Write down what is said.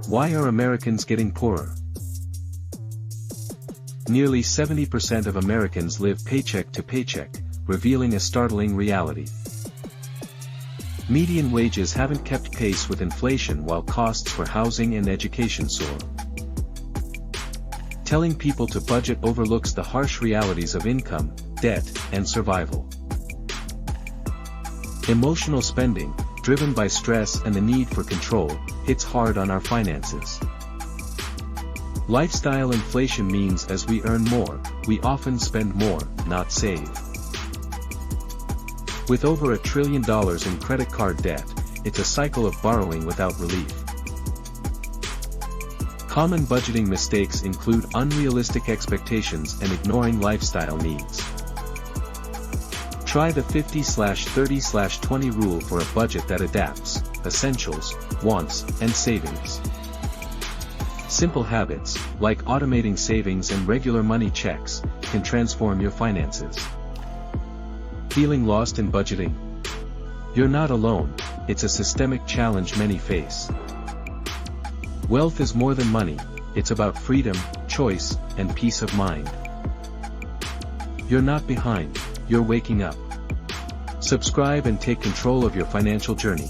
Why are Americans getting poorer? Nearly 70% of Americans live paycheck to paycheck, revealing a startling reality. Median wages haven't kept pace with inflation while costs for housing and education soar. Telling people to budget overlooks the harsh realities of income, debt, and survival. Emotional spending, driven by stress and the need for control, hits hard on our finances. Lifestyle inflation means as we earn more, we often spend more, not save. With over $1 trillion in credit card debt, it's a cycle of borrowing without relief. Common budgeting mistakes include unrealistic expectations and ignoring lifestyle needs. Try the 50/30/20 rule for a budget that adapts: essentials, wants, and savings. Simple habits, like automating savings and regular money checks, can transform your finances. Feeling lost in budgeting? You're not alone, it's a systemic challenge many face. Wealth is more than money, it's about freedom, choice, and peace of mind. You're not behind, you're waking up. Subscribe and take control of your financial journey.